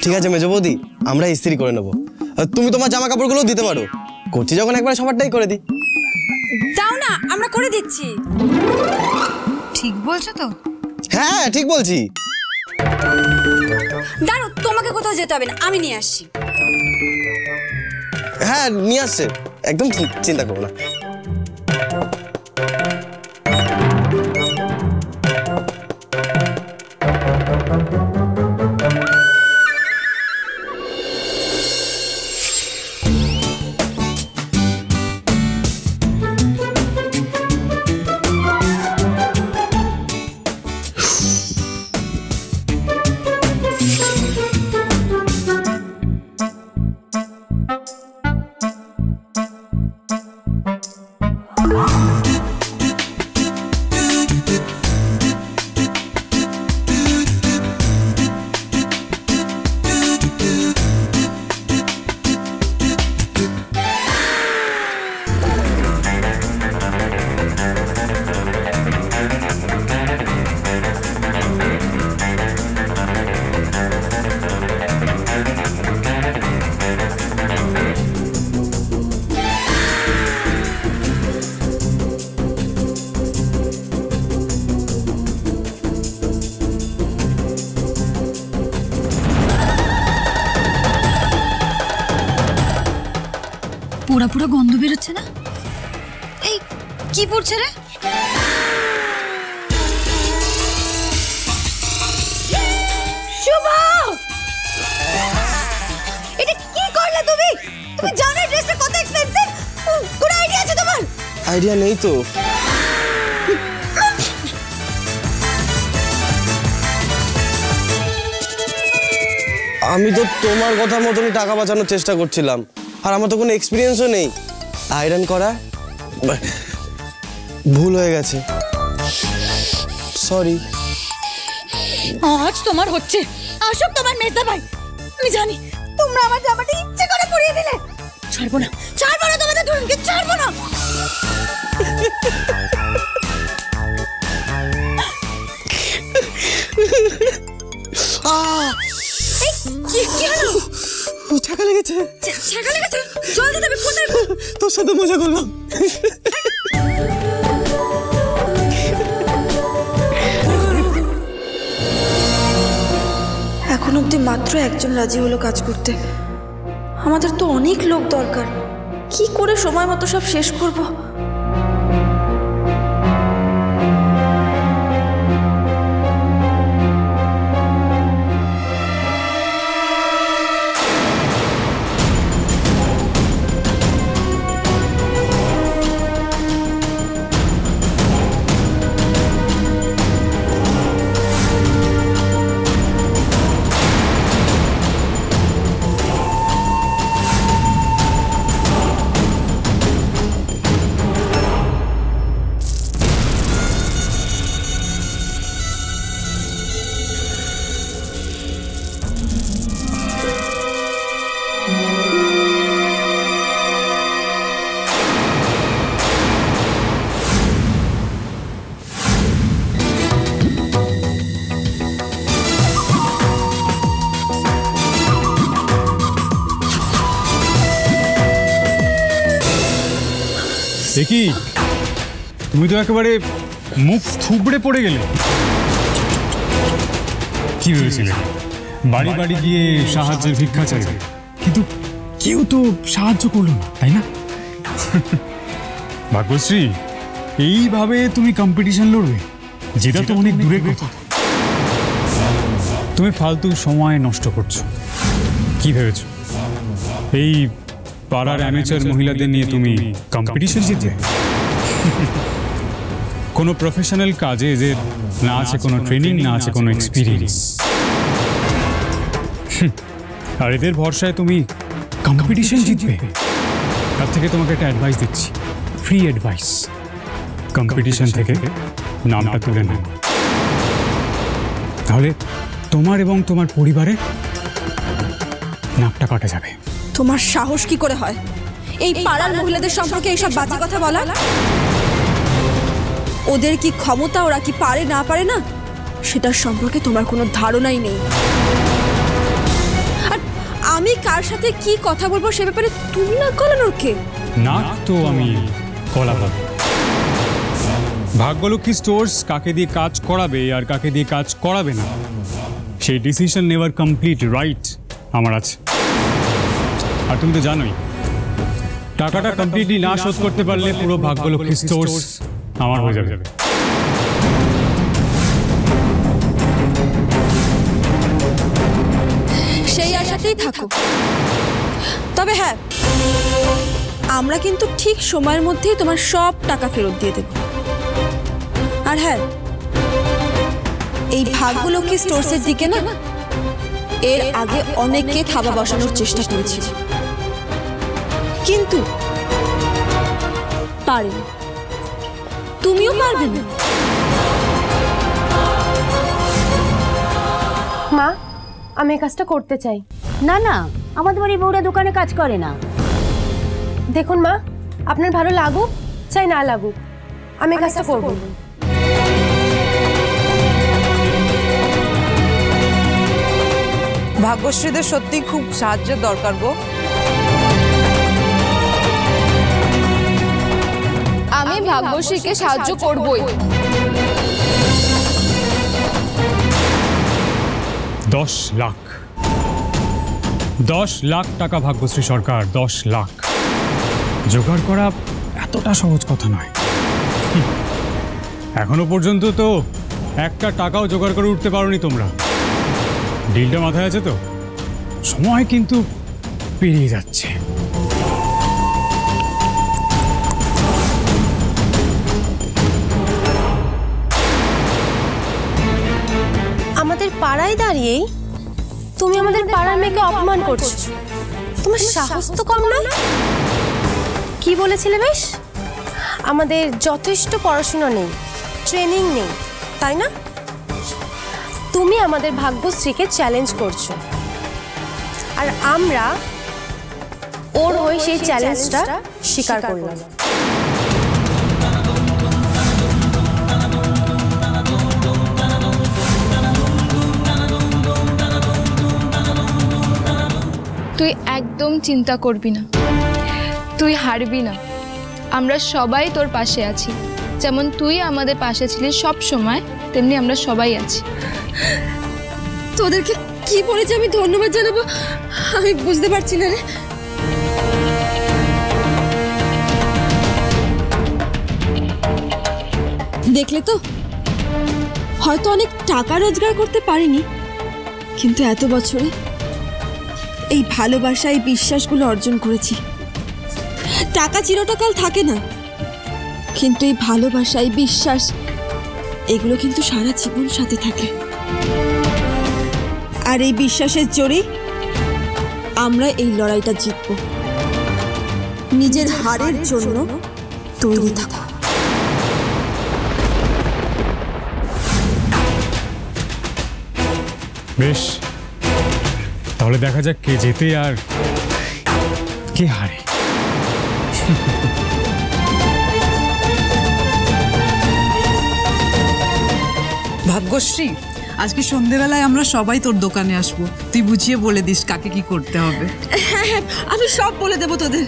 ঠিক আছে মেজো বৌদি, আমরা ইস্ত্রি করে নেবো। তুমি তোমার জামা কাপড়গুলো দিতে পারো, করছি যখন একবার সবারটাই করে দিই। দাও না, আমরা করে দিচ্ছি। ঠিক বলছো তো? হ্যাঁ ঠিক বলছি। দাঁড়ো, তোমাকে কোথাও যেতে হবে না, আমি নিয়ে আসছি। হ্যাঁ নিয়ে আসছে, একদম চিন্তা করো না। পোড়া পোড়া গন্ধ বেরোচ্ছে না? এই কি পড়ছে রে? শুভ, এটা কি করলে তুমি? তুমি জানো ড্রেসটা কত এক্সপেন্সিভ? কোন আইডিয়া আছে তোমার? আইডিয়া নেই তো। আমি তো তোমার কথা মতনই টাকা বাঁচানোর চেষ্টা করছিলাম, আর আমার তো কোনো এক্সপিরিয়েন্সও নেই আয়রন করা। ভুল হয়ে গেছে, সরি। আজ তোমার হচ্ছে আসুক তোমার মেজদা ভাই। আমি জানি তোমরা আমার জামাটা ইচ্ছে করে পরিয়ে দিলে। ছাড়বো না, ছাড়বো না, তোমাদের দুজনকে ছাড়বো না। কি হলো? ছাকা লেগেছে। ছাকা লেগেছে? জল দিতে হবে। কোথায়? তোর সাথে মজা করলাম। এখন অবধি মাত্র একজন রাজি হলো কাজ করতে। আমাদের তো অনেক লোক দরকার, কি করে সময় মতো সব শেষ করব? দেখি তুমি তো একেবারে মুখ থুবড়ে পড়ে গেলে। কি ভেবেছিলে বাড়ি বাড়ি গিয়ে সাহায্যের ভিক্ষা চাইবে, কিন্তু কেউ তো সাহায্য করলো না, তাই না? ভাগ্যশ্রী, এইভাবে তুমি কম্পিটিশন লড়বে, যেটা তো অনেক দূরের কথা। তুমি ফালতু সময় নষ্ট করছো। কি ভেবেছো এই পাড়ার অ্যামেচার মহিলাদের নিয়ে তুমি কম্পিটিশন জিতবে? কোনো প্রফেশনাল কাজে যে না আছে কোনো ট্রেনিং, না আছে কোনো এক্সপিরিয়েন্স, আর এদের ভরসায় তুমি কম্পিটিশন জিতবে? তার থেকে তোমাকে একটা অ্যাডভাইস দিচ্ছি, ফ্রি অ্যাডভাইস। কম্পিটিশন থেকে নামটা তুলে নাও, তাহলে তোমার এবং তোমার পরিবারের নাকটা কাটা যাবে। তোমার সাহস কি করে হয় এই পাড়ার মহিলাদের সম্পর্কে এইসব বাজে কথা বলা? ওদের কি ক্ষমতা, ওরা কি পারে না পারে না সেটার সম্পর্কে তোমার কোনো ধারণাই নেই। আমি কার সাথে কি কথা বলবো সে ব্যাপারে তুমি না গলানোর কে? না তো আমি কলাবো। ভাগ্যলক্ষ্মী স্টোর্স কাকে দিয়ে কাজ করাবে আর কাকে দিয়ে কাজ করাবে না সেই ডিসিশন নেওয়ার কমপ্লিট রাইট আমার আছে। আর তুমি তো জানোই টাকাটা কমপ্লিটলি না শোধ করতে পারলে পুরো ভাগ্যলক্ষ্মী স্টোর্স আমার হয়ে যাবে। সেই আশাতেই থাকো। তবে হ্যাঁ, আমরা কিন্তু ঠিক সময়ের মধ্যেই তোমার সব টাকা ফেরত দিয়ে দেব। আর হ্যাঁ, এই ভাগ্যলক্ষ্মী স্টোর্সের দিকে না এর আগে অনেকে থাবা বসানোর চেষ্টা করেছিল, কিন্তু পারেনি। তুমিও পারবে না। মা, আমি এই কাজটা করতে চাই। না না, আমাদের বাড়ির বউরা দোকানে কাজ করে না। দেখুন মা, আপনার ভালো লাগুক চাই না লাগুক, আমি এই কাজটা করব। ভাগ্যশ্রীদের সত্যি খুব সাহায্যের দরকার গো। আমি ভাগ্যশ্রীকে সাহায্য করবই। 10 লাখ টাকা ভাগ্যশ্রী সরকার, 10 লাখ জোগাড় করা এতটা সহজ কথা নয়। এখনো পর্যন্ত তো একটা টাকাও জোগাড় করে উঠতে পারোনি তোমরা। ডিলটা মাথায় আছে তো? সময় কিন্তু পেরিয়ে যাচ্ছে। আমাদের পাড়ায় দাঁড়িয়েই তুমি আমাদের পাড়ার মেয়েকে অপমান করছো। তোমার সাহস তো কম নয়। কি বলেছিলে বেশ? আমাদের যথেষ্ট পড়াশোনা নেই, ট্রেনিং নেই, তাই না? তুমি আমাদের ভাগ্যশ্রীকে চ্যালেঞ্জ করছো, আর আমরা ওর হয়ে সেই চ্যালেঞ্জটা স্বীকার করলাম। তুই একদম চিন্তা করবি না, তুই হারবি না। আমরা সবাই তোর পাশে আছি। যেমন তুই আমাদের পাশে ছিলিস সব সময়, তেমনি আমরা সবাই আছি। তোদেরকে কি বলে যে আমি ধন্যবাদ জানাবো আমি বুঝতে পারছি না রে। দেখলে তো, হয়তো অনেক টাকা রোজগার করতে পারিনি, কিন্তু এত বছরে এই ভালোবাসা, এই বিশ্বাসগুলো অর্জন করেছি। টাকা চিরটাকাল থাকে না, কিন্তু এই ভালোবাসা, এই বিশ্বাস, এগুলো কিন্তু সারা জীবন সাথে থাকে। আর এই বিশ্বাসের জোরেই আমরা এই লড়াইটা জিতব। নিজের হারের জন্য তৈরি থাকো। বেশ, তাহলে দেখা যাক কে জেতে আর কে হারে। ভাগ্যশ্রী, আজকে সন্ধেবেলায় আমরা সবাই তোর দোকানে আসবো। তুই বুঝিয়ে বলে দিস কাকে কি করতে হবে। হ্যাঁ, আমি সব বলে দেবো তোদের।